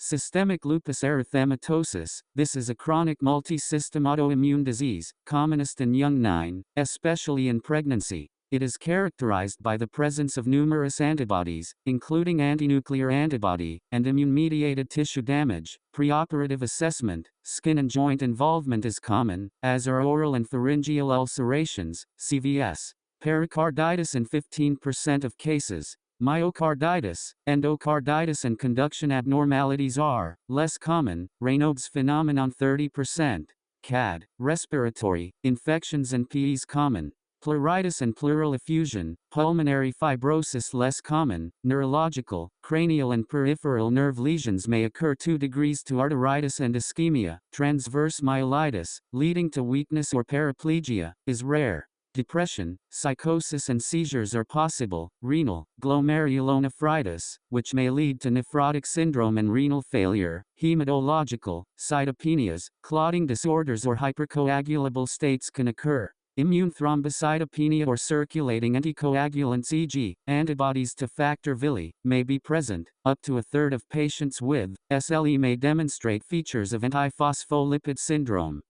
Systemic lupus erythematosus. This is a chronic multi-system autoimmune disease, commonest in young especially in pregnancy. It is characterized by the presence of numerous antibodies, including antinuclear antibody, and immune-mediated tissue damage. Preoperative assessment, skin and joint involvement is common, as are oral and pharyngeal ulcerations, CVS. Pericarditis in 15% of cases. Myocarditis, endocarditis and conduction abnormalities are less common. Raynaud's phenomenon 30%. CAD, respiratory, infections and PEs common. Pleuritis and pleural effusion, pulmonary fibrosis less common. Neurological, cranial and peripheral nerve lesions may occur 2 degrees to arteritis and ischemia. Transverse myelitis, leading to weakness or paraplegia, is rare. Depression, psychosis and seizures are possible. Renal, glomerulonephritis, which may lead to nephrotic syndrome and renal failure. Hematological, cytopenias, clotting disorders or hypercoagulable states can occur. Immune thrombocytopenia or circulating anticoagulants e.g., antibodies to factor VILI, may be present. Up to a third of patients with SLE may demonstrate features of antiphospholipid syndrome.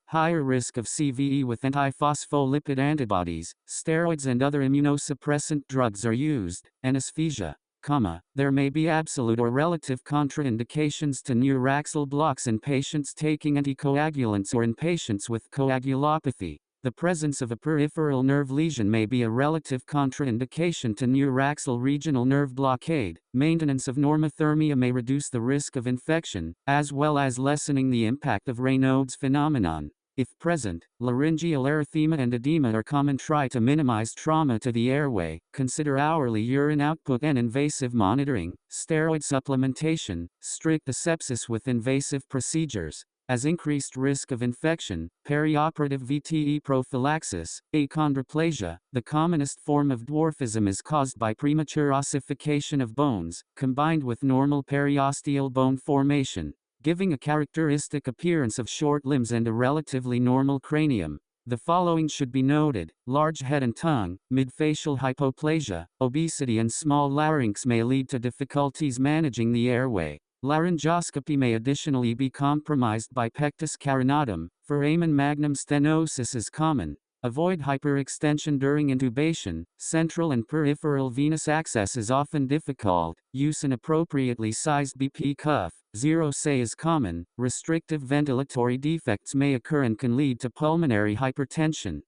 Higher risk of CVE with antiphospholipid antibodies, steroids and other immunosuppressant drugs are used. Anesthesia, there may be absolute or relative contraindications to neuraxal blocks in patients taking anticoagulants or in patients with coagulopathy. The presence of a peripheral nerve lesion may be a relative contraindication to neuraxal regional nerve blockade. Maintenance of normothermia may reduce the risk of infection, as well as lessening the impact of Raynaud's phenomenon. If present, laryngeal erythema and edema are common. Try to minimize trauma to the airway. Consider hourly urine output and invasive monitoring. Steroid supplementation, strict asepsis with invasive procedures. As increased risk of infection. Perioperative VTE prophylaxis. Achondroplasia, the commonest form of dwarfism, is caused by premature ossification of bones, combined with normal periosteal bone formation, giving a characteristic appearance of short limbs and a relatively normal cranium. The following should be noted: large head and tongue, midfacial hypoplasia, obesity and small larynx may lead to difficulties managing the airway. Laryngoscopy may additionally be compromised by pectus carinatum. Foramen magnum stenosis is common. Avoid hyperextension during intubation. Central and peripheral venous access is often difficult. Use an appropriately sized BP cuff. Zero say is common. Restrictive ventilatory defects may occur and can lead to pulmonary hypertension.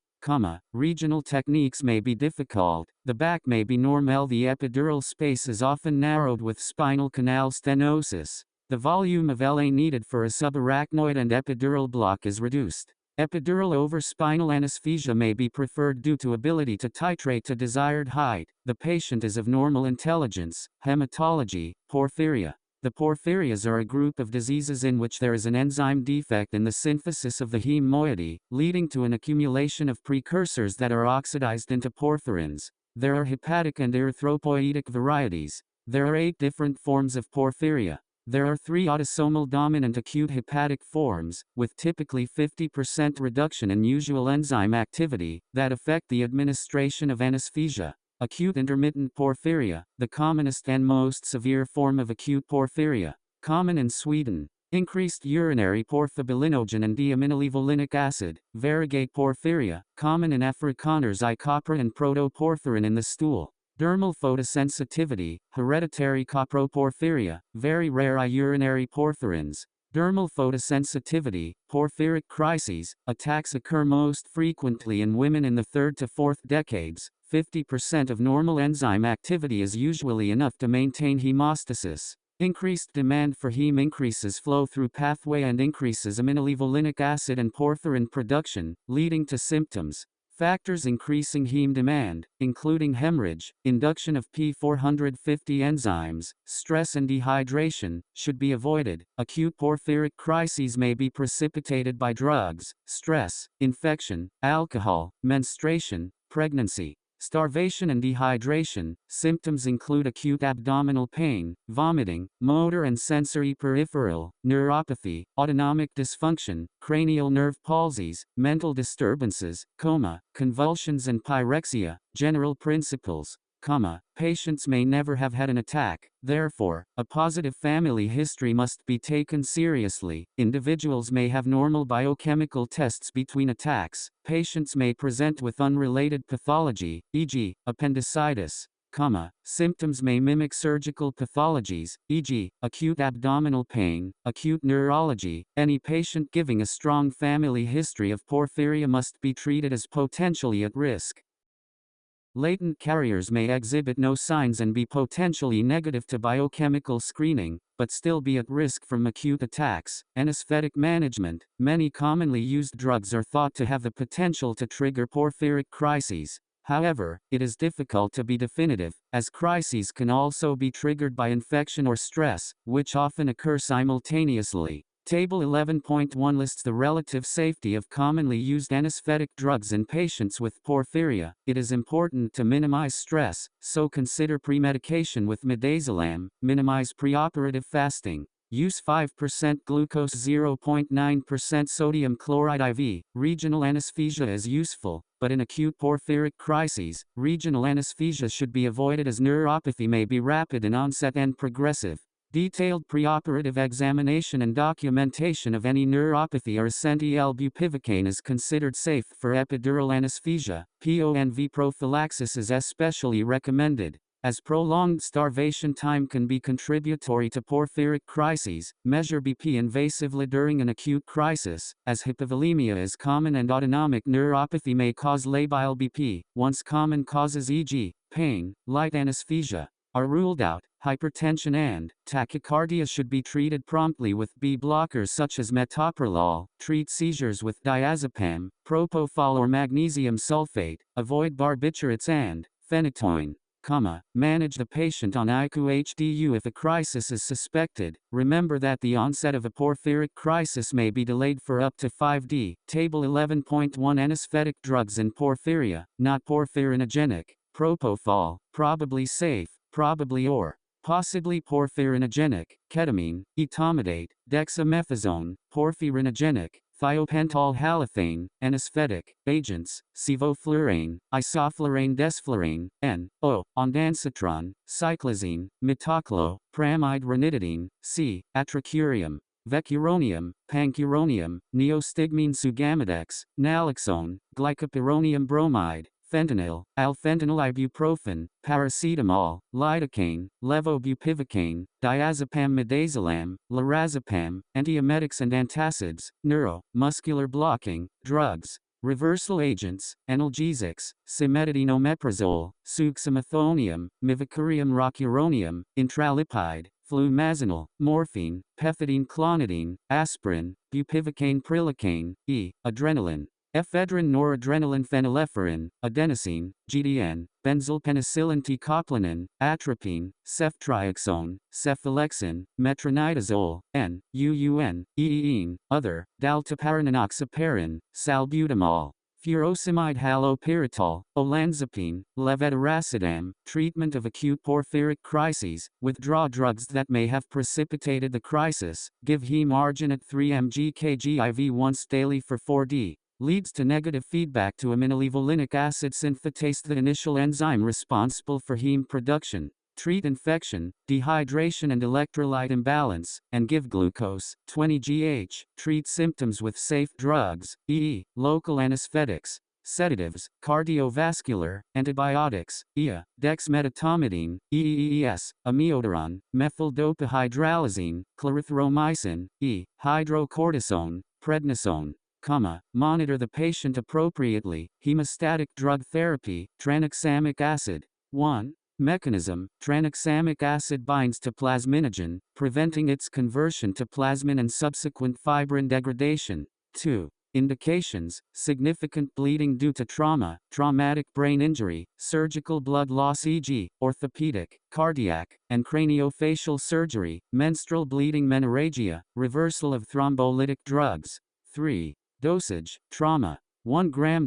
Regional techniques may be difficult. The back may be normal. The epidural space is often narrowed with spinal canal stenosis. The volume of LA needed for a subarachnoid and epidural block is reduced. Epidural over spinal anesthesia may be preferred due to ability to titrate to desired height. The patient is of normal intelligence. Hematology, porphyria. The porphyrias are a group of diseases in which there is an enzyme defect in the synthesis of the heme moiety, leading to an accumulation of precursors that are oxidized into porphyrins. There are hepatic and erythropoietic varieties. There are 8 different forms of porphyria. There are 3 autosomal dominant acute hepatic forms, with typically 50% reduction in usual enzyme activity, that affect the administration of anesthesia. Acute intermittent porphyria, the commonest and most severe form of acute porphyria. Common in Sweden. Increased urinary porphobilinogen and deaminylvolinic acid. Variegate porphyria, common in Afrikaners I copper and protoporphyrin in the stool. Dermal photosensitivity, hereditary coproporphyria, very rare I urinary porphyrins. Dermal photosensitivity, porphyric crises, attacks occur most frequently in women in the 3rd to 4th decades. 50% of normal enzyme activity is usually enough to maintain hemostasis. Increased demand for heme increases flow through pathway and increases aminylvolinic acid and porphyrin production, leading to symptoms. Factors increasing heme demand, including hemorrhage, induction of P450 enzymes, stress and dehydration, should be avoided. Acute porphyric crises may be precipitated by drugs, stress, infection, alcohol, menstruation, pregnancy. Starvation and dehydration. Symptoms include acute abdominal pain, vomiting, motor and sensory peripheral, neuropathy, autonomic dysfunction, cranial nerve palsies, mental disturbances, coma, convulsions and pyrexia. General principles. Patients may never have had an attack. Therefore, a positive family history must be taken seriously. Individuals may have normal biochemical tests between attacks. Patients may present with unrelated pathology, e.g., appendicitis. Symptoms may mimic surgical pathologies, e.g., acute abdominal pain, acute neurology. Any patient giving a strong family history of porphyria must be treated as potentially at risk. Latent carriers may exhibit no signs and be potentially negative to biochemical screening, but still be at risk from acute attacks. Anesthetic management. Many commonly used drugs are thought to have the potential to trigger porphyric crises. However, it is difficult to be definitive, as crises can also be triggered by infection or stress, which often occur simultaneously. Table 11.1 lists the relative safety of commonly used anesthetic drugs in patients with porphyria. It is important to minimize stress, so consider premedication with midazolam, minimize preoperative fasting. Use 5% glucose 0.9% sodium chloride IV. Regional anesthesia is useful, but in acute porphyric crises, regional anesthesia should be avoided as neuropathy may be rapid in onset and progressive. Detailed preoperative examination and documentation of any neuropathy or essential. Bupivacaine is considered safe for epidural anesthesia. PONV prophylaxis is especially recommended. As prolonged starvation time can be contributory to porphyric crises, measure BP invasively during an acute crisis, as hypovolemia is common and autonomic neuropathy may cause labile BP. Once common causes e.g., pain, light anesthesia, are ruled out, hypertension and tachycardia should be treated promptly with B blockers such as metoprolol. Treat seizures with diazepam, propofol or magnesium sulfate. Avoid barbiturates and phenytoin. Manage the patient on ICU-HDU if a crisis is suspected. Remember that the onset of a porphyric crisis may be delayed for up to 5D. Table 11.1 Anesthetic drugs in porphyria, not porphyrinogenic. Propofol, probably safe, probably or possibly porphyrinogenic. Ketamine, etomidate, dexamethasone, porphyrinogenic. Thiopental halothane, anesthetic, agents, sevoflurane, isoflurane desflurane, N.O., ondansetron, cyclizine, metoclo, pramide ranitidine, C. Atracurium, vecuronium, pancuronium, neostigmine sugamidex, naloxone, glycopyrronium bromide, fentanyl, alfentanil ibuprofen, paracetamol, lidocaine, levobupivacaine, diazepam midazolam, lorazepam, antiemetics and antacids, muscular blocking, drugs, reversal agents, analgesics, cimetidine omeprazole, succinylmethonium, mivacurium rocuronium, intralipide, flumazenil, morphine, pethidine clonidine, aspirin, bupivacaine prilocaine, adrenaline. Ephedrine noradrenaline phenylephrine, adenosine, GDN, benzylpenicillin teicoplanin, atropine, ceftriaxone, cephalexin, metronidazole, UUN, EEN, other, dalteparin, salbutamol, furosemide haloperidol, olanzapine, levetiracetam. Treatment of acute porphyric crises. Withdraw drugs that may have precipitated the crisis. Give heme arginate 3 mg/kg IV once daily for 4D. Leads to negative feedback to aminolevulinic acid synthetase, the initial enzyme responsible for heme production. Treat infection, dehydration and electrolyte imbalance, and give glucose, 20 gh. Treat symptoms with safe drugs, e.e., local anesthetics, sedatives, cardiovascular, antibiotics, dexmedetomidine, EEES, amiodarone, methyldopahydralazine, clarithromycin, hydrocortisone, prednisone. Monitor the patient appropriately. Hemostatic drug therapy, tranexamic acid. 1. Mechanism: tranexamic acid binds to plasminogen, preventing its conversion to plasmin and subsequent fibrin degradation. 2. Indications: significant bleeding due to trauma, traumatic brain injury, surgical blood loss e.g., orthopedic, cardiac, and craniofacial surgery, menstrual bleeding, menorrhagia, reversal of thrombolytic drugs. 3. Dosage: trauma, 1 gram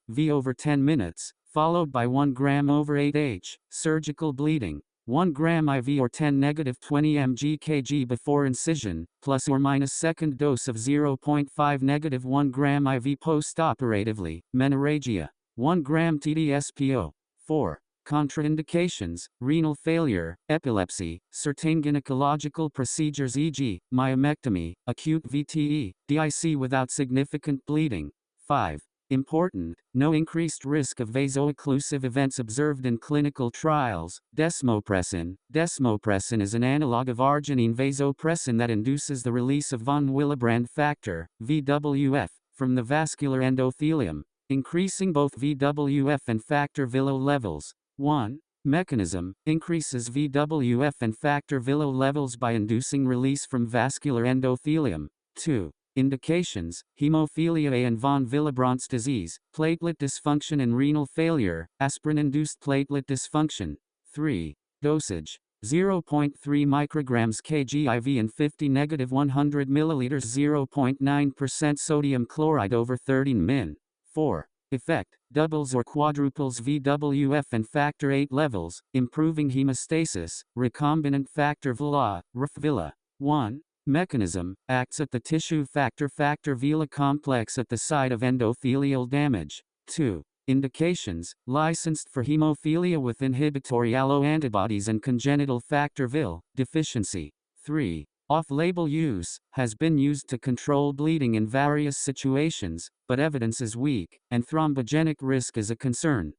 v over 10 minutes, followed by 1 gram over 8h. Surgical bleeding, 1 gram IV or 10-20 mg/kg before incision, plus or minus second dose of 0.5-1 gram IV postoperatively. Menorrhagia, 1 gram TDSPO. 4. Contraindications: renal failure, epilepsy, certain gynecological procedures e.g., myomectomy, acute VTE, DIC without significant bleeding. 5. Important: no increased risk of vaso-occlusive events observed in clinical trials. Desmopressin. Desmopressin is an analog of arginine vasopressin that induces the release of von Willebrand factor, VWF, from the vascular endothelium, increasing both VWF and factor VILO levels. 1. Mechanism: increases VWF and factor VILO levels by inducing release from vascular endothelium. 2. Indications: hemophilia A and von Willebrand's disease, platelet dysfunction and renal failure, aspirin-induced platelet dysfunction. 3. Dosage: 0.3 micrograms kg IV and 50-100 milliliters 0.9% sodium chloride over 13 min. 4. Effect: doubles or quadruples VWF and factor VIII levels, improving hemostasis. Recombinant factor VILA, RFVILA. 1. Mechanism: acts at the tissue factor VILA complex at the site of endothelial damage. 2. Indications: licensed for hemophilia with inhibitory alloantibodies and congenital factor VIL deficiency. 3. Off-label use: has been used to control bleeding in various situations, but evidence is weak, and thrombogenic risk is a concern.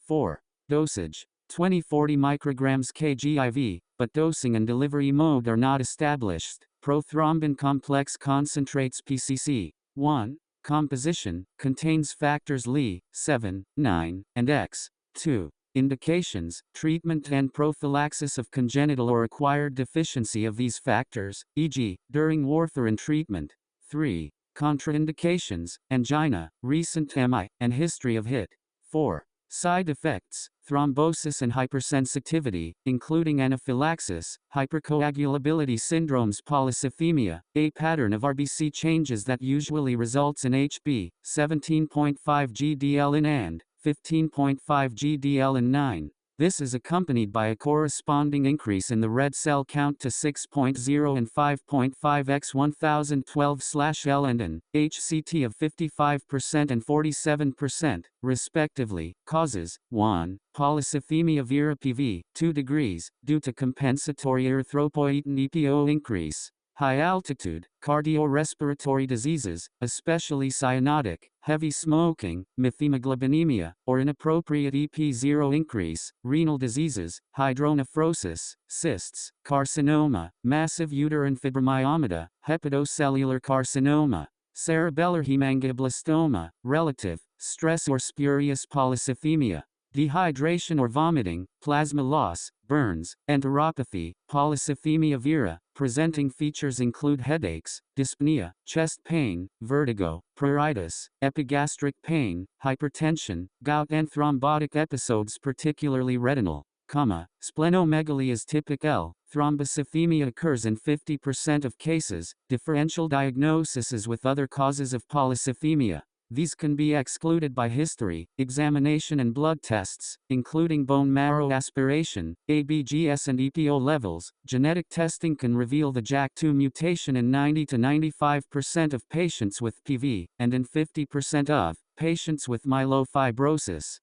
4. Dosage: 20-40 micrograms kg IV, but dosing and delivery mode are not established. Prothrombin complex concentrates PCC. 1. Composition: contains factors Li, 7, 9, and X. 2. Indications: treatment and prophylaxis of congenital or acquired deficiency of these factors, e.g., during warfarin treatment. 3. Contraindications: angina, recent MI, and history of HIT. 4. Side effects: thrombosis and hypersensitivity, including anaphylaxis, hypercoagulability syndromes, polycythemia, a pattern of RBC changes that usually results in HB, 17.5 GDL in and 15.5 GDL in 9. This is accompanied by a corresponding increase in the red cell count to 6.0 and 5.5 x 1012/L and an HCT of 55% and 47%, respectively. Causes: 1. Polycythemia vera PV, 2 degrees, due to compensatory erythropoietin EPO increase. High altitude, cardiorespiratory diseases, especially cyanotic, heavy smoking, methemoglobinemia, or inappropriate EP0 increase. Renal diseases, hydronephrosis, cysts, carcinoma, massive uterine fibromyalgia, hepatocellular carcinoma, cerebellar hemangioblastoma, relative, stress or spurious polycythemia, dehydration or vomiting, plasma loss, burns, enteropathy, polycythemia vera. Presenting features include headaches, dyspnea, chest pain, vertigo, pruritus, epigastric pain, hypertension, gout and thrombotic episodes, particularly retinal. Splenomegaly is typical. Thrombocythemia occurs in 50% of cases. Differential diagnosis is with other causes of polycythemia. These can be excluded by history, examination and blood tests, including bone marrow aspiration, ABGS and EPO levels. Genetic testing can reveal the JAK2 mutation in 90 to 95% of patients with PV, and in 50% of patients with myelofibrosis.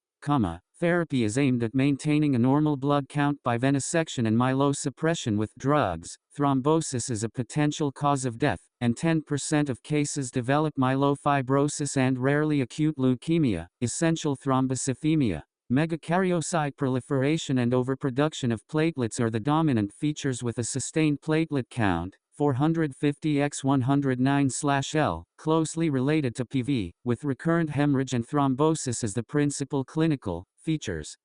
Therapy is aimed at maintaining a normal blood count by venesection and myelosuppression with drugs. Thrombosis is a potential cause of death, and 10% of cases develop myelofibrosis and rarely acute leukemia, essential thrombocythemia. Megakaryocyte proliferation and overproduction of platelets are the dominant features, with a sustained platelet count, 450 x 109/L, closely related to PV, with recurrent hemorrhage and thrombosis as the principal clinical features.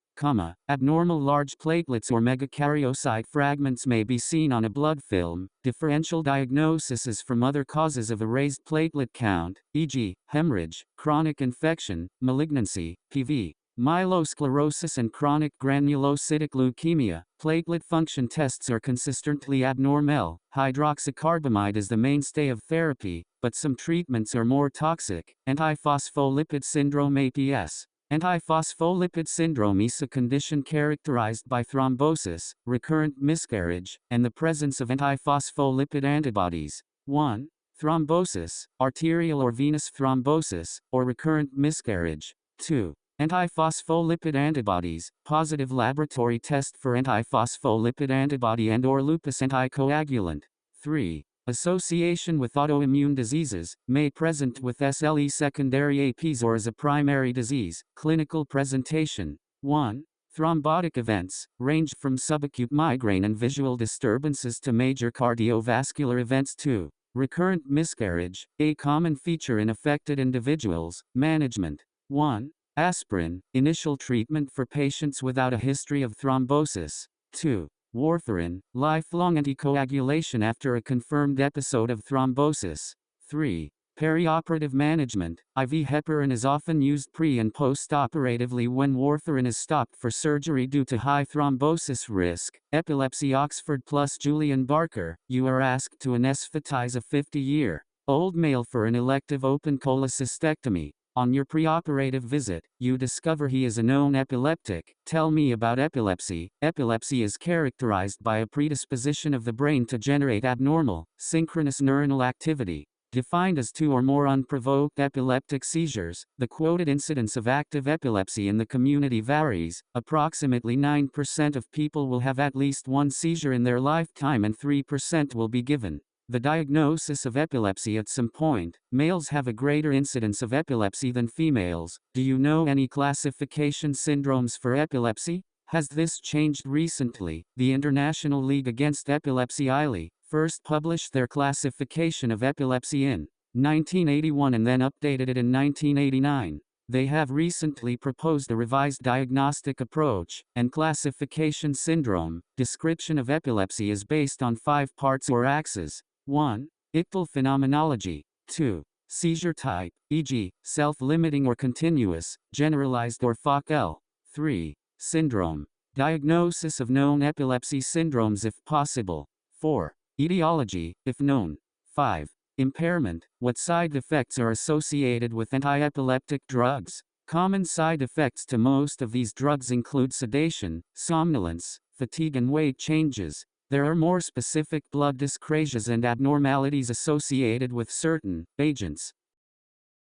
Abnormal large platelets or megakaryocyte fragments may be seen on a blood film. Differential diagnosis is from other causes of a raised platelet count, e.g., hemorrhage, chronic infection, malignancy, PV, myelosclerosis and chronic granulocytic leukemia. Platelet function tests are consistently abnormal. Hydroxycarbamide is the mainstay of therapy, but some treatments are more toxic. Antiphospholipid syndrome (APS). Antiphospholipid syndrome is a condition characterized by thrombosis, recurrent miscarriage, and the presence of antiphospholipid antibodies. 1. Thrombosis, arterial or venous thrombosis, or recurrent miscarriage. 2. Antiphospholipid antibodies, positive laboratory test for antiphospholipid antibody and/or lupus anticoagulant. 3. Association with autoimmune diseases, may present with SLE secondary APs or as a primary disease. Clinical presentation. 1. Thrombotic events, range from subacute migraine and visual disturbances to major cardiovascular events. 2. Recurrent miscarriage, a common feature in affected individuals. Management. 1. Aspirin, initial treatment for patients without a history of thrombosis. 2. Warfarin, lifelong anticoagulation after a confirmed episode of thrombosis. 3. Perioperative management, IV heparin is often used pre- and post-operatively when warfarin is stopped for surgery due to high thrombosis risk. Epilepsy. Oxford plus Julian Barker, you are asked to anesthetize a 50-year-old male for an elective open cholecystectomy. On your preoperative visit, you discover he is a known epileptic. Tell me about epilepsy. Epilepsy is characterized by a predisposition of the brain to generate abnormal, synchronous neuronal activity. Defined as 2 or more unprovoked epileptic seizures, the quoted incidence of active epilepsy in the community varies. Approximately 9% of people will have at least one seizure in their lifetime and 3% will be given the diagnosis of epilepsy at some point. Males have a greater incidence of epilepsy than females. Do you know any classification syndromes for epilepsy? Has this changed recently? The International League Against Epilepsy (ILE) first published their classification of epilepsy in 1981 and then updated it in 1989. They have recently proposed a revised diagnostic approach and classification syndrome. Description of epilepsy is based on 5 parts or axes. 1. Ictal phenomenology. 2. Seizure type, e.g., self-limiting or continuous, generalized or Fock-L. 3. Syndrome. Diagnosis of known epilepsy syndromes if possible. 4. Etiology, if known. 5. Impairment. What side effects are associated with antiepileptic drugs? Common side effects to most of these drugs include sedation, somnolence, fatigue and weight changes. There are more specific blood dyscrasias and abnormalities associated with certain agents.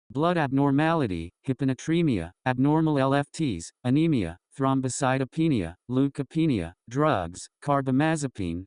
Blood abnormality, hyponatremia, abnormal LFTs, anemia, thrombocytopenia, leukopenia. Drugs, carbamazepine,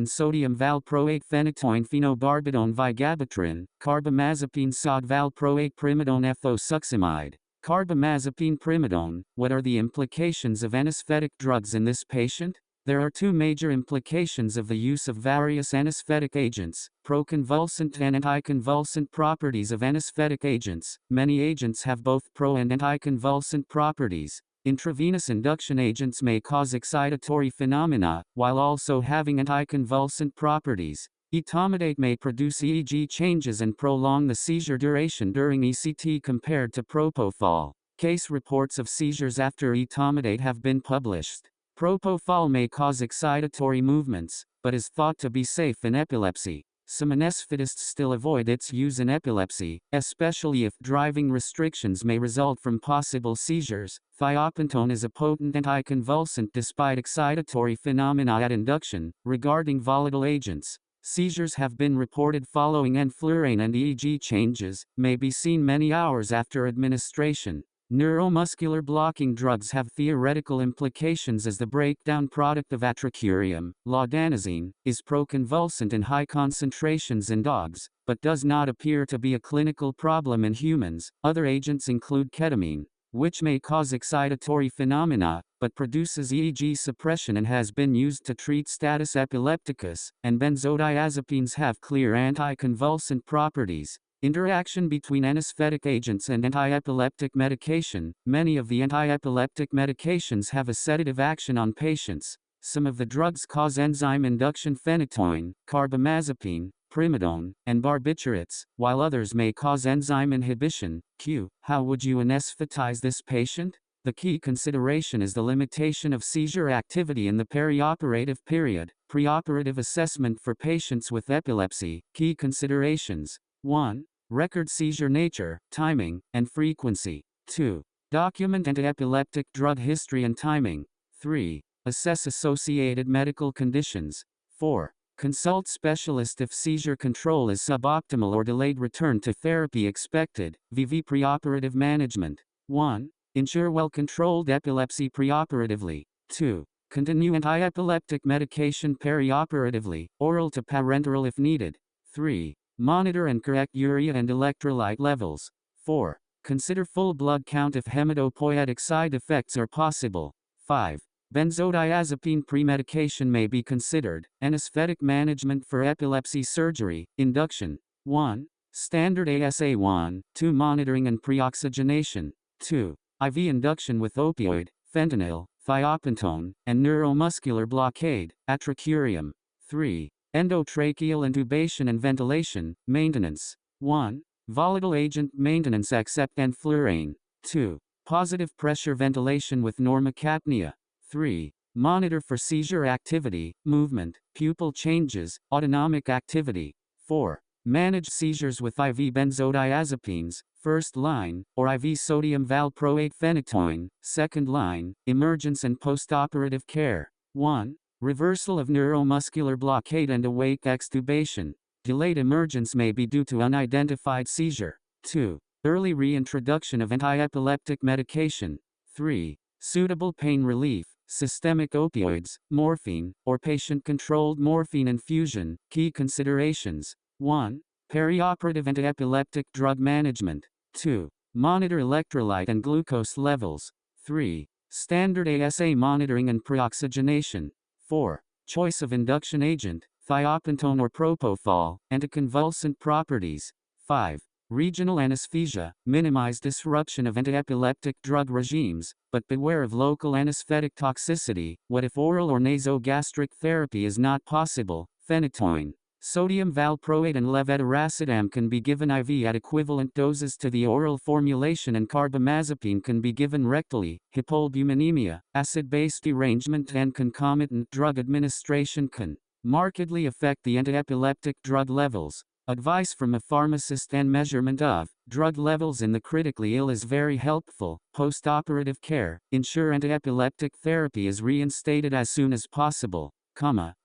sodium valproate phenytoin phenobarbital vigabatrin, carbamazepine sod valproate primidone ethosuximide. Carbamazepine primidone. What are the implications of anesthetic drugs in this patient? There are 2 major implications of the use of various anesthetic agents: proconvulsant and anticonvulsant properties of anesthetic agents. Many agents have both pro and anticonvulsant properties. Intravenous induction agents may cause excitatory phenomena, while also having anticonvulsant properties. Etomidate may produce EEG changes and prolong the seizure duration during ECT compared to propofol. Case reports of seizures after etomidate have been published. Propofol may cause excitatory movements, but is thought to be safe in epilepsy. Some anesthetists still avoid its use in epilepsy, especially if driving restrictions may result from possible seizures. Thiopentone is a potent anticonvulsant despite excitatory phenomena at induction. Regarding volatile agents, seizures have been reported following enflurane, and EEG changes may be seen many hours after administration. Neuromuscular blocking drugs have theoretical implications as the breakdown product of atracurium, laudanazine, is proconvulsant in high concentrations in dogs, but does not appear to be a clinical problem in humans. Other agents include ketamine, which may cause excitatory phenomena, but produces EEG suppression and has been used to treat status epilepticus, and benzodiazepines have clear anticonvulsant properties. Interaction between anesthetic agents and antiepileptic medication. Many of the antiepileptic medications have a sedative action on patients. Some of the drugs cause enzyme induction: phenytoin, carbamazepine, primidone, and barbiturates, while others may cause enzyme inhibition. Q. How would you anesthetize this patient? The key consideration is the limitation of seizure activity in the perioperative period. Preoperative assessment for patients with epilepsy. Key considerations: 1. Record seizure nature, timing, and frequency. 2. Document antiepileptic drug history and timing. 3. Assess associated medical conditions. 4. Consult specialist if seizure control is suboptimal or delayed return to therapy expected. VV preoperative management. 1. Ensure well-controlled epilepsy preoperatively. 2. Continue anti-epileptic medication perioperatively, oral to parenteral if needed. 3. Monitor and correct urea and electrolyte levels. 4. Consider full blood count if hematopoietic side effects are possible. 5. Benzodiazepine premedication may be considered. Anesthetic management for epilepsy surgery, induction. 1. Standard ASA1, 2. Monitoring and preoxygenation. 2. IV induction with opioid, fentanyl, thiopentone, and neuromuscular blockade, atracurium. 3. Endotracheal intubation and ventilation, maintenance. 1. Volatile agent maintenance except enflurane. 2. Positive pressure ventilation with normocapnia. 3. Monitor for seizure activity, movement, pupil changes, autonomic activity. 4. Manage seizures with IV benzodiazepines, first line, or IV sodium valproate phenytoin, second line, emergence and postoperative care. 1. Reversal of neuromuscular blockade and awake extubation. Delayed emergence may be due to unidentified seizure. 2. Early reintroduction of antiepileptic medication. 3. Suitable pain relief, systemic opioids, morphine, or patient-controlled morphine infusion. Key considerations. 1. Perioperative antiepileptic drug management. 2. Monitor electrolyte and glucose levels. 3. Standard ASA monitoring and preoxygenation. 4. Choice of induction agent, thiopentone or propofol, anticonvulsant properties. 5. Regional anesthesia, minimize disruption of antiepileptic drug regimes, but beware of local anesthetic toxicity. What if oral or nasogastric therapy is not possible? Phenytoin, sodium valproate and levetiracetam can be given IV at equivalent doses to the oral formulation, and carbamazepine can be given rectally. Hypolbuminemia, acid-base derangement and concomitant drug administration can markedly affect the antiepileptic drug levels. Advice from a pharmacist and measurement of drug levels in the critically ill is very helpful. Postoperative care, ensure antiepileptic therapy is reinstated as soon as possible.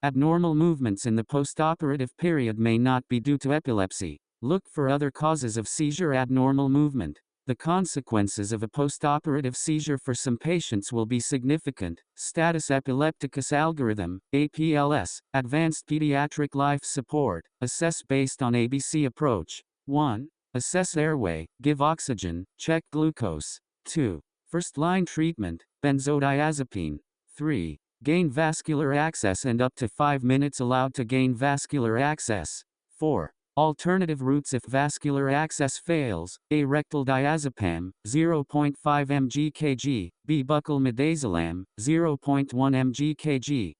Abnormal movements in the postoperative period may not be due to epilepsy. Look for other causes of seizure. Abnormal movement. The consequences of a postoperative seizure for some patients will be significant. Status epilepticus algorithm, APLS, Advanced Pediatric Life Support, assess based on ABC approach. 1. Assess airway, give oxygen, check glucose. 2. First-line treatment, benzodiazepine. 3. Gain vascular access and up to 5 minutes allowed to gain vascular access. 4. Alternative routes if vascular access fails: A. Rectal diazepam, 0.5 mg/kg, B. Buccal midazolam, 0.1 mg/kg.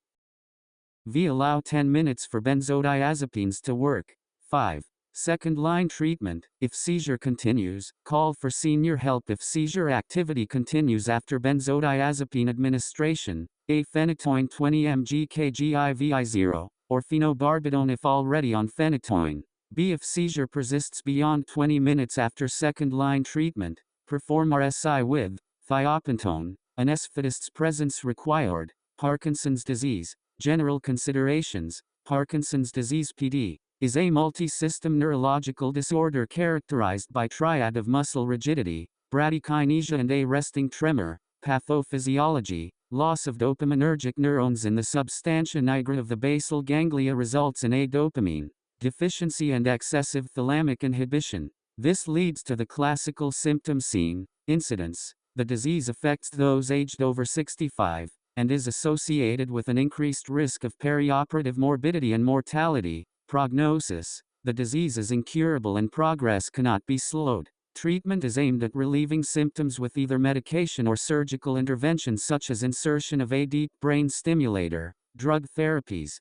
V. Allow 10 minutes for benzodiazepines to work. 5. Second-line treatment: if seizure continues, call for senior help. If seizure activity continues after benzodiazepine administration: A. Phenytoin 20 mg/kg IV/I0, or phenobarbital if already on phenytoin. B. If seizure persists beyond 20 minutes after second-line treatment, perform RSI with thiopentone. Anesthetist's presence required. Parkinson's disease. General considerations. Parkinson's disease (PD) is a multi-system neurological disorder characterized by triad of muscle rigidity, bradykinesia and a resting tremor. Pathophysiology. Loss of dopaminergic neurons in the substantia nigra of the basal ganglia results in a-dopamine deficiency and excessive thalamic inhibition. This leads to the classical symptom seen. Incidence. The disease affects those aged over 65, and is associated with an increased risk of perioperative morbidity and mortality. Prognosis. The disease is incurable and progress cannot be slowed. Treatment is aimed at relieving symptoms with either medication or surgical interventions such as insertion of a deep brain stimulator. Drug therapies,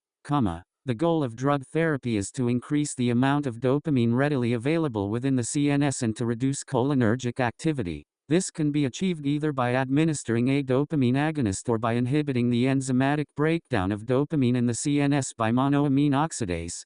the goal of drug therapy is to increase the amount of dopamine readily available within the CNS and to reduce cholinergic activity. This can be achieved either by administering a dopamine agonist or by inhibiting the enzymatic breakdown of dopamine in the CNS by monoamine oxidase,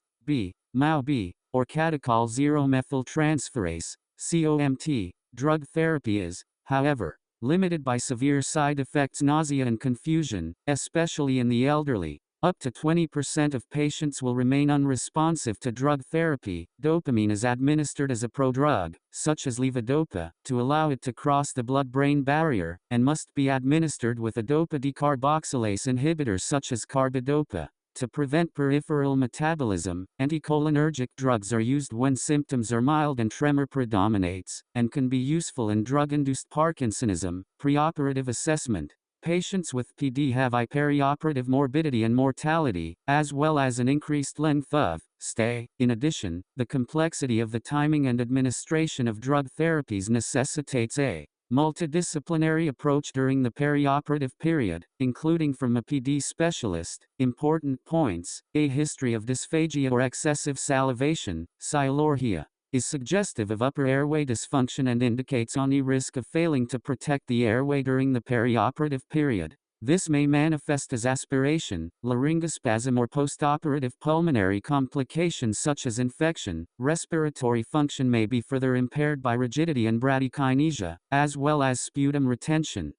MAO-B, or catechol 0-methyltransferase, COMT. Drug therapy is, however, limited by severe side effects, nausea and confusion, especially in the elderly. Up to 20% of patients will remain unresponsive to drug therapy. Dopamine is administered as a prodrug, such as levodopa, to allow it to cross the blood-brain barrier, and must be administered with a dopa decarboxylase inhibitor such as carbidopa. To prevent peripheral metabolism, anticholinergic drugs are used when symptoms are mild and tremor predominates, and can be useful in drug-induced Parkinsonism. Preoperative assessment. Patients with PD have high perioperative morbidity and mortality, as well as an increased length of stay. In addition, the complexity of the timing and administration of drug therapies necessitates a multidisciplinary approach during the perioperative period, including from a PD specialist. Important points: a history of dysphagia or excessive salivation, sialorrhea, is suggestive of upper airway dysfunction and indicates any risk of failing to protect the airway during the perioperative period. This may manifest as aspiration, laryngospasm, or postoperative pulmonary complications such as infection. Respiratory function may be further impaired by rigidity and bradykinesia, as well as sputum retention.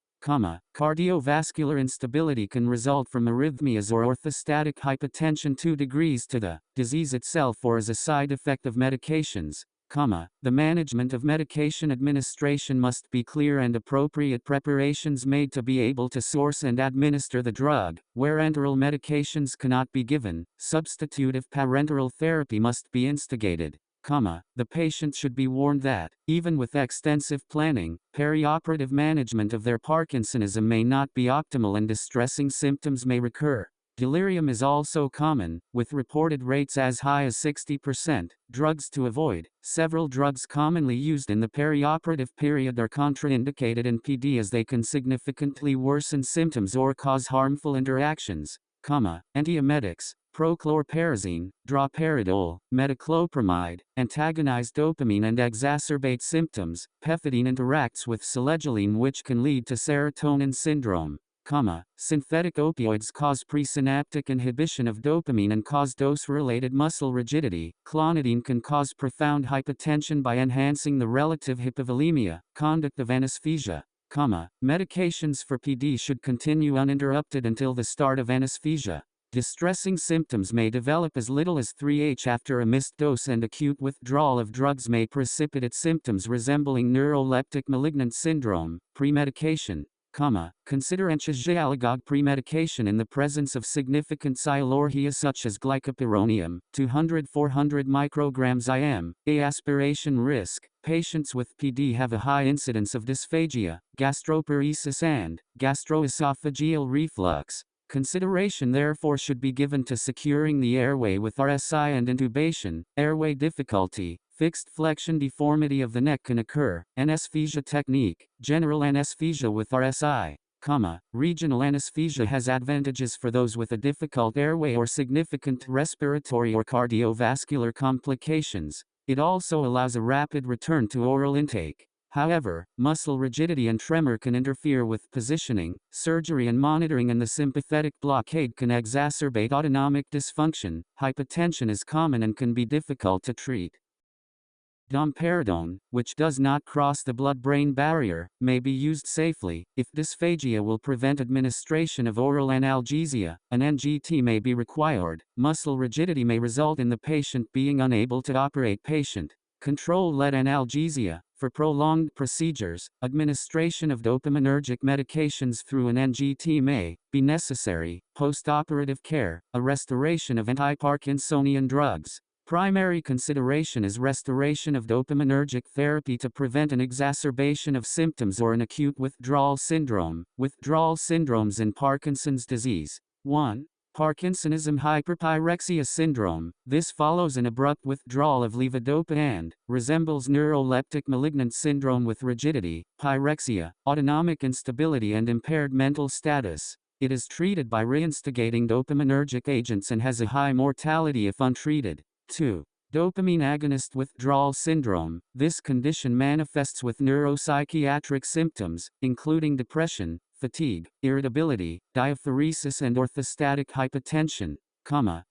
Cardiovascular instability can result from arrhythmias or orthostatic hypotension 2 degrees to the disease itself or as a side effect of medications. The management of medication administration must be clear and appropriate preparations made to be able to source and administer the drug. Where enteral medications cannot be given, substitutive parenteral therapy must be instigated. The patient should be warned that, even with extensive planning, perioperative management of their Parkinsonism may not be optimal and distressing symptoms may recur. Delirium is also common, with reported rates as high as 60%. Drugs to avoid. Several drugs commonly used in the perioperative period are contraindicated in PD as they can significantly worsen symptoms or cause harmful interactions. Antiemetics. Prochlorperazine, droperidol, metoclopramide, antagonize dopamine and exacerbate symptoms. Pethidine interacts with selegiline, which can lead to serotonin syndrome. Synthetic opioids cause presynaptic inhibition of dopamine and cause dose-related muscle rigidity. Clonidine can cause profound hypotension by enhancing the relative hypovolemia, conduct of anesthesia. Medications for PD should continue uninterrupted until the start of anesthesia. Distressing symptoms may develop as little as 3H after a missed dose, and acute withdrawal of drugs may precipitate symptoms resembling neuroleptic malignant syndrome. Premedication. Consider antiallergenic premedication in the presence of significant sialorrhea such as glycopyrronium, 200-400 micrograms IM. Aspiration risk. Patients with PD have a high incidence of dysphagia, gastroparesis and gastroesophageal reflux. Consideration therefore should be given to securing the airway with RSI and intubation. Airway difficulty. Fixed flexion deformity of the neck can occur. Anesthesia technique. General anesthesia with RSI, regional anesthesia has advantages for those with a difficult airway or significant respiratory or cardiovascular complications. It also allows a rapid return to oral intake. However, muscle rigidity and tremor can interfere with positioning. Surgery and monitoring and the sympathetic blockade can exacerbate autonomic dysfunction. Hypotension is common and can be difficult to treat. Domperidone, which does not cross the blood-brain barrier, may be used safely. If dysphagia will prevent administration of oral analgesia, an NGT may be required. Muscle rigidity may result in the patient being unable to operate. Control-led analgesia. For prolonged procedures, administration of dopaminergic medications through an NGT may be necessary. Postoperative care. A restoration of anti-Parkinsonian drugs. Primary consideration is restoration of dopaminergic therapy to prevent an exacerbation of symptoms or an acute withdrawal syndrome. Withdrawal syndromes in Parkinson's disease. 1. Parkinsonism hyperpyrexia syndrome. This follows an abrupt withdrawal of levodopa and resembles neuroleptic malignant syndrome with rigidity, pyrexia, autonomic instability and impaired mental status. It is treated by reinstigating dopaminergic agents and has a high mortality if untreated. 2. Dopamine agonist withdrawal syndrome. This condition manifests with neuropsychiatric symptoms, including depression, fatigue, irritability, diaphoresis and orthostatic hypotension.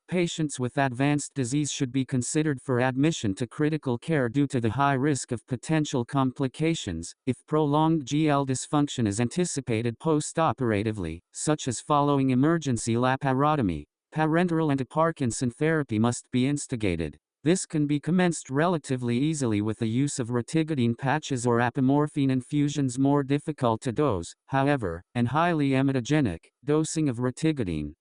Patients with advanced disease should be considered for admission to critical care due to the high risk of potential complications, if prolonged GL dysfunction is anticipated postoperatively, such as following emergency laparotomy. Parenteral antiparkinson therapy must be instigated. This can be commenced relatively easily with the use of rotigidine patches or apomorphine infusions, more difficult to dose, however, and highly emetogenic. Dosing of rotigidine.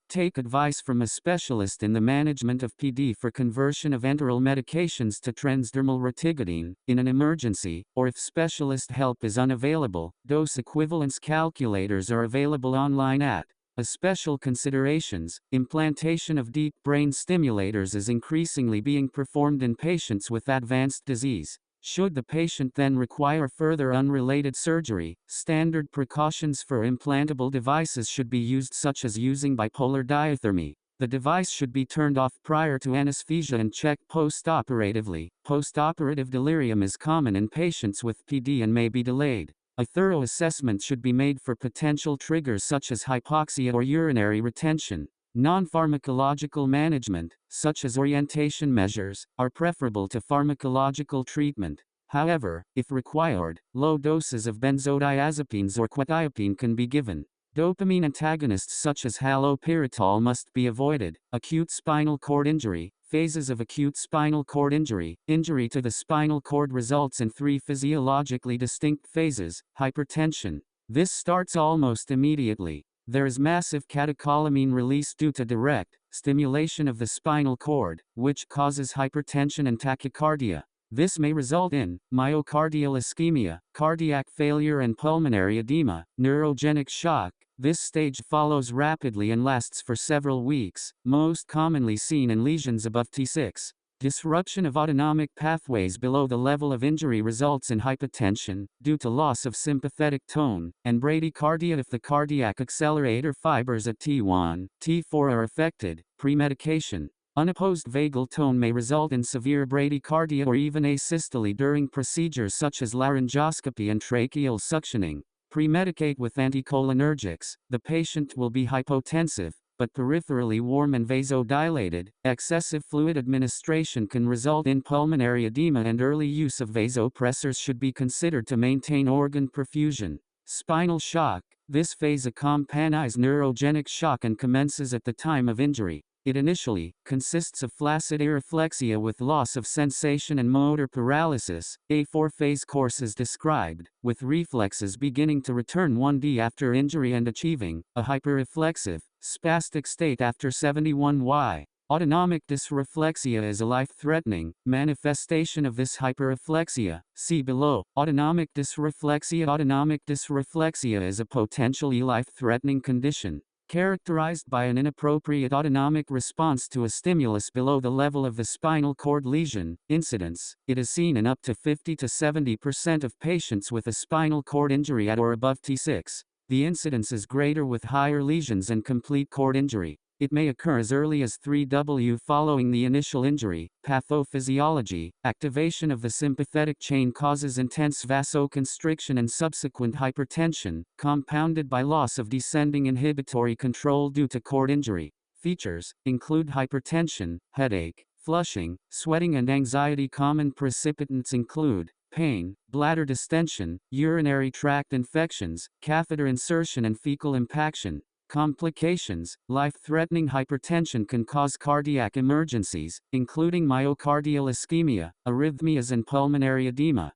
Take advice from a specialist in the management of PD for conversion of enteral medications to transdermal rotigidine, in an emergency, or if specialist help is unavailable. Dose equivalence calculators are available online at. As special considerations, implantation of deep brain stimulators is increasingly being performed in patients with advanced disease. Should the patient then require further unrelated surgery, standard precautions for implantable devices should be used, such as using bipolar diathermy. The device should be turned off prior to anesthesia and checked post-operatively. Post-operative delirium is common in patients with PD and may be delayed. A thorough assessment should be made for potential triggers such as hypoxia or urinary retention. Non-pharmacological management, such as orientation measures, are preferable to pharmacological treatment. However, if required, low doses of benzodiazepines or quetiapine can be given. Dopamine antagonists such as haloperidol must be avoided. Acute spinal cord injury. Phases of acute spinal cord injury. Injury to the spinal cord results in 3 physiologically distinct phases. Hypertension. This starts almost immediately. There is massive catecholamine release due to direct stimulation of the spinal cord, which causes hypertension and tachycardia. This may result in myocardial ischemia, cardiac failure, and pulmonary edema. Neurogenic shock. This stage follows rapidly and lasts for several weeks, most commonly seen in lesions above T6. Disruption of autonomic pathways below the level of injury results in hypotension, due to loss of sympathetic tone, and bradycardia if the cardiac accelerator fibers at T1, T4 are affected. Premedication. Unopposed vagal tone may result in severe bradycardia or even asystole during procedures such as laryngoscopy and tracheal suctioning. Premedicate with anticholinergics. The patient will be hypotensive, but peripherally warm and vasodilated. Excessive fluid administration can result in pulmonary edema, and early use of vasopressors should be considered to maintain organ perfusion. Spinal shock. This phase accompanies neurogenic shock and commences at the time of injury. It initially consists of flaccid irreflexia with loss of sensation and motor paralysis. A 4-phase course is described, with reflexes beginning to return 1D after injury and achieving a hyperreflexive, spastic state after 71Y. Autonomic dysreflexia is a life-threatening manifestation of this hyperreflexia. See below. Autonomic dysreflexia. Autonomic dysreflexia is a potentially life-threatening condition characterized by an inappropriate autonomic response to a stimulus below the level of the spinal cord lesion. Incidence. It is seen in up to 50 to 70% of patients with a spinal cord injury at or above T6. The incidence is greater with higher lesions and complete cord injury. It may occur as early as 3W following the initial injury. Pathophysiology. Activation of the sympathetic chain causes intense vasoconstriction and subsequent hypertension, compounded by loss of descending inhibitory control due to cord injury. Features include hypertension, headache, flushing, sweating, and anxiety. Common precipitants include pain, bladder distension, urinary tract infections, catheter insertion, and fecal impaction. Complications. Life-threatening hypertension can cause cardiac emergencies, including myocardial ischemia, arrhythmias, and pulmonary edema.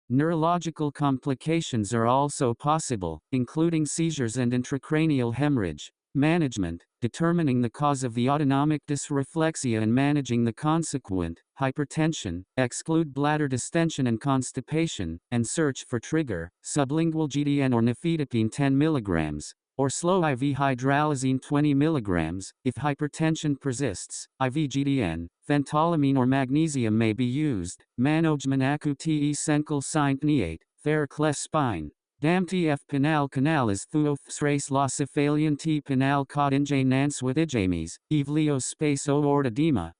Neurological complications are also possible, including seizures and intracranial hemorrhage. Management. Determining the cause of the autonomic dysreflexia and managing the consequent hypertension. Exclude bladder distension and constipation, and search for trigger. Sublingual GDN or nifedipine 10 mg. Or slow IV hydralazine 20 mg. If hypertension persists, IV GDN, phentolamine or magnesium may be used. Manojmanaku te senkel sintniate, Theracles spine. Dam tf penal canal is thuothsrace locephalian t penal codinje nanswitijames, evleo space o ordedema.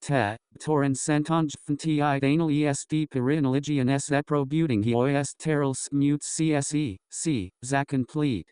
Te, torin sentonj ti anal est perinaligian s eprobuting he oest teral smutes cse, c, complete.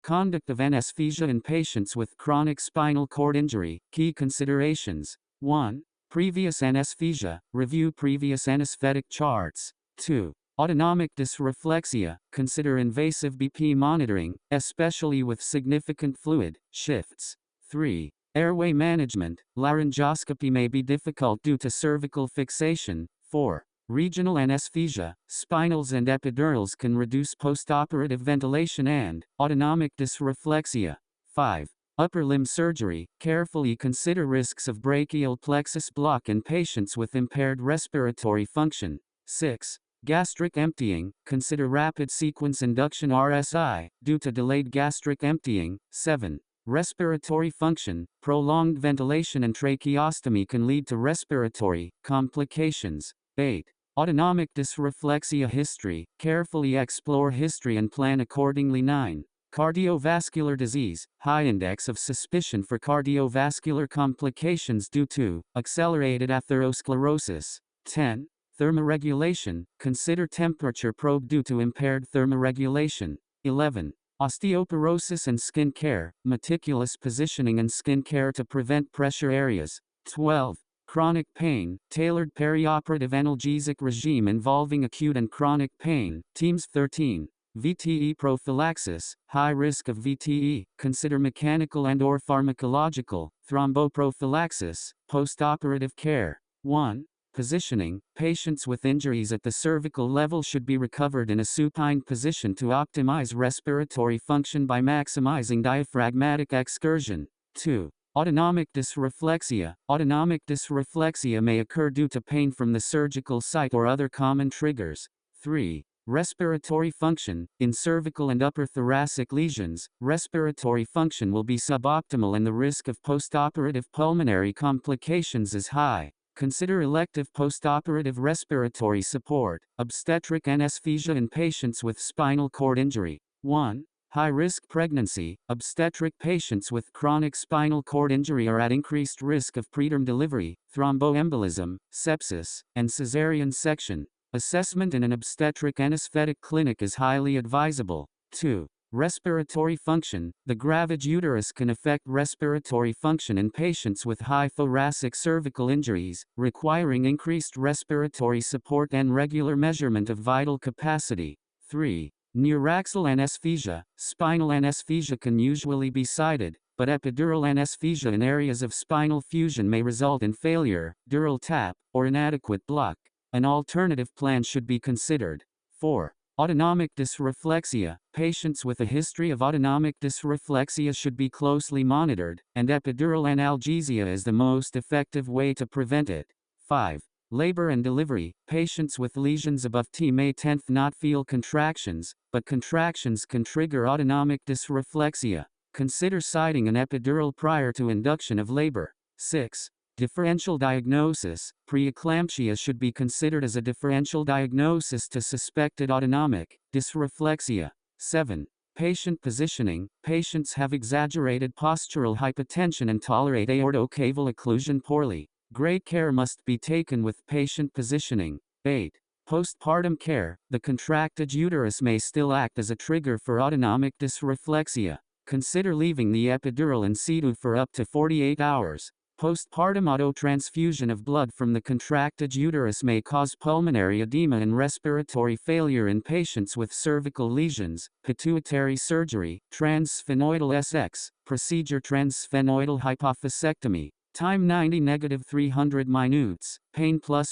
Conduct of anesthesia in patients with chronic spinal cord injury. Key considerations. 1. Previous anesthesia, review previous anesthetic charts. 2. Autonomic dysreflexia, consider invasive BP monitoring, especially with significant fluid shifts. 3. Airway management, laryngoscopy may be difficult due to cervical fixation. 4. Regional anesthesia, spinals and epidurals can reduce postoperative ventilation and autonomic dysreflexia. 5. Upper limb surgery, carefully consider risks of brachial plexus block in patients with impaired respiratory function. 6. Gastric emptying, consider rapid sequence induction RSI, due to delayed gastric emptying. 7. Respiratory function, prolonged ventilation and tracheostomy can lead to respiratory complications. 8. Autonomic dysreflexia history, carefully explore history and plan accordingly. 9. Cardiovascular disease, high index of suspicion for cardiovascular complications due to accelerated atherosclerosis. 10. Thermoregulation, consider temperature probe due to impaired thermoregulation. 11. Osteoporosis and skin care, meticulous positioning and skin care to prevent pressure areas. 12. Chronic pain, tailored perioperative analgesic regime involving acute and chronic pain. Teams. 13. VTE prophylaxis, high risk of VTE, consider mechanical and/or pharmacological thromboprophylaxis, postoperative care. 1. Positioning, patients with injuries at the cervical level should be recovered in a supine position to optimize respiratory function by maximizing diaphragmatic excursion. 2. Autonomic dysreflexia. Autonomic dysreflexia may occur due to pain from the surgical site or other common triggers. 3. Respiratory function. In cervical and upper thoracic lesions, respiratory function will be suboptimal and the risk of postoperative pulmonary complications is high. Consider elective postoperative respiratory support. Obstetric anesthesia in patients with spinal cord injury. 1. High-risk pregnancy. Obstetric patients with chronic spinal cord injury are at increased risk of preterm delivery, thromboembolism, sepsis, and cesarean section. Assessment in an obstetric anesthetic clinic is highly advisable. 2. Respiratory function. The gravid uterus can affect respiratory function in patients with high thoracic cervical injuries, requiring increased respiratory support and regular measurement of vital capacity. 3. Neuraxial anesthesia. Spinal anesthesia can usually be cited, but epidural anesthesia in areas of spinal fusion may result in failure, dural tap, or inadequate block. An alternative plan should be considered. 4. Autonomic dysreflexia. Patients with a history of autonomic dysreflexia should be closely monitored, and epidural analgesia is the most effective way to prevent it. 5. Labor and delivery. Patients with lesions above T may tend not feel contractions, but contractions can trigger autonomic dysreflexia. Consider siting an epidural prior to induction of labor. 6. Differential diagnosis. Preeclampsia should be considered as a differential diagnosis to suspected autonomic dysreflexia. 7. Patient positioning. Patients have exaggerated postural hypotension and tolerate aortocaval occlusion poorly. Great care must be taken with patient positioning. 8. Postpartum care. The contracted uterus may still act as a trigger for autonomic dysreflexia. Consider leaving the epidural in situ for up to 48 hours. Postpartum autotransfusion of blood from the contracted uterus may cause pulmonary edema and respiratory failure in patients with cervical lesions. Pituitary surgery, transsphenoidal SX, procedure transsphenoidal hypophysectomy. Time 90-300 minutes, pain ++,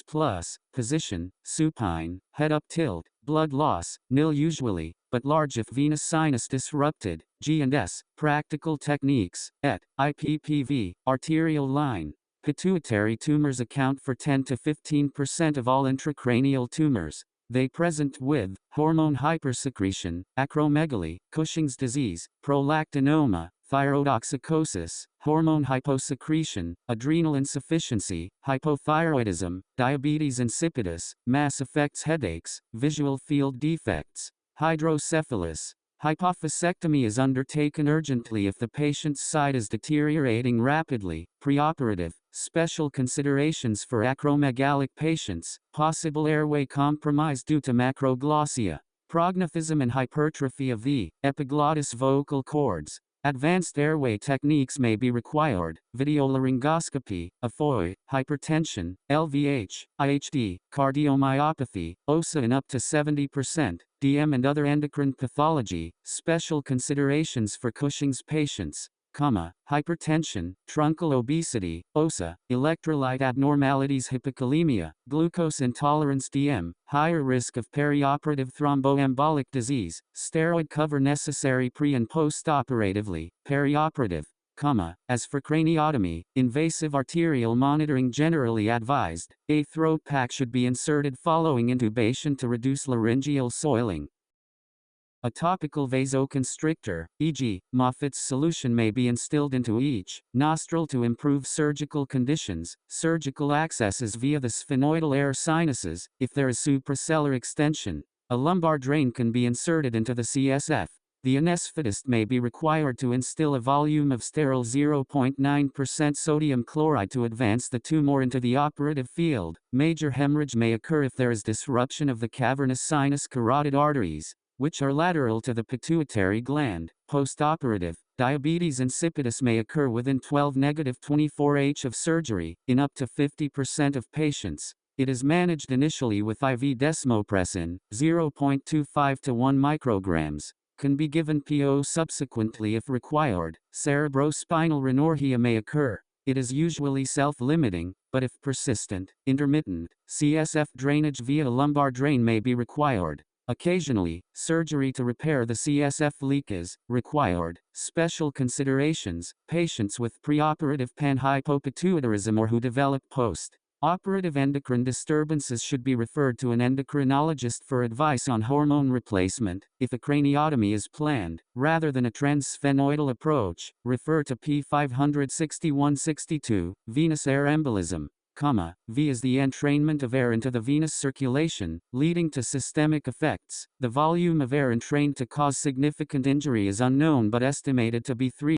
position, supine, head up tilt, blood loss, nil usually, but large if venous sinus disrupted, G&S, practical techniques, et, IPPV, arterial line. Pituitary tumors account for 10 to 15% of all intracranial tumors. They present with hormone hypersecretion, acromegaly, Cushing's disease, prolactinoma, thyrotoxicosis, hormone hyposecretion, adrenal insufficiency, hypothyroidism, diabetes insipidus, mass effects headaches, visual field defects, hydrocephalus. Hypophysectomy is undertaken urgently if the patient's sight is deteriorating rapidly. Preoperative, special considerations for acromegalic patients, possible airway compromise due to macroglossia, prognathism and hypertrophy of the epiglottis vocal cords. Advanced airway techniques may be required: videolaryngoscopy, AFOI, hypertension, LVH, IHD, cardiomyopathy, OSA in up to 70%, DM and other endocrine pathology, special considerations for Cushing's patients, hypertension, truncal obesity, OSA, electrolyte abnormalities, hypokalemia, glucose intolerance, DM, higher risk of perioperative thromboembolic disease, steroid cover necessary pre and post-operatively, perioperative, as for craniotomy, invasive arterial monitoring generally advised. A throat pack should be inserted following intubation to reduce laryngeal soiling. A topical vasoconstrictor, e.g., Moffitt's solution, may be instilled into each nostril to improve surgical conditions. Surgical accesses via the sphenoidal air sinuses. If there is suprasellar extension, a lumbar drain can be inserted into the CSF. The anesthetist may be required to instill a volume of sterile 0.9% sodium chloride to advance the tumor into the operative field. Major hemorrhage may occur if there is disruption of the cavernous sinus carotid arteries, which are lateral to the pituitary gland. Postoperative, diabetes insipidus may occur within 12-24 of surgery, in up to 50% of patients. It is managed initially with IV desmopressin, 0.25 to 1 micrograms. Can be given PO subsequently if required. Cerebrospinal rhinorrhea may occur. It is usually self-limiting, but if persistent, intermittent, CSF drainage via lumbar drain may be required. Occasionally, surgery to repair the CSF leak is required. Special considerations: patients with preoperative panhypopituitarism or who develop post-operative endocrine disturbances should be referred to an endocrinologist for advice on hormone replacement. If a craniotomy is planned, rather than a transsphenoidal approach, refer to P561-62, venous air embolism. V is the entrainment of air into the venous circulation, leading to systemic effects. The volume of air entrained to cause significant injury is unknown but estimated to be 3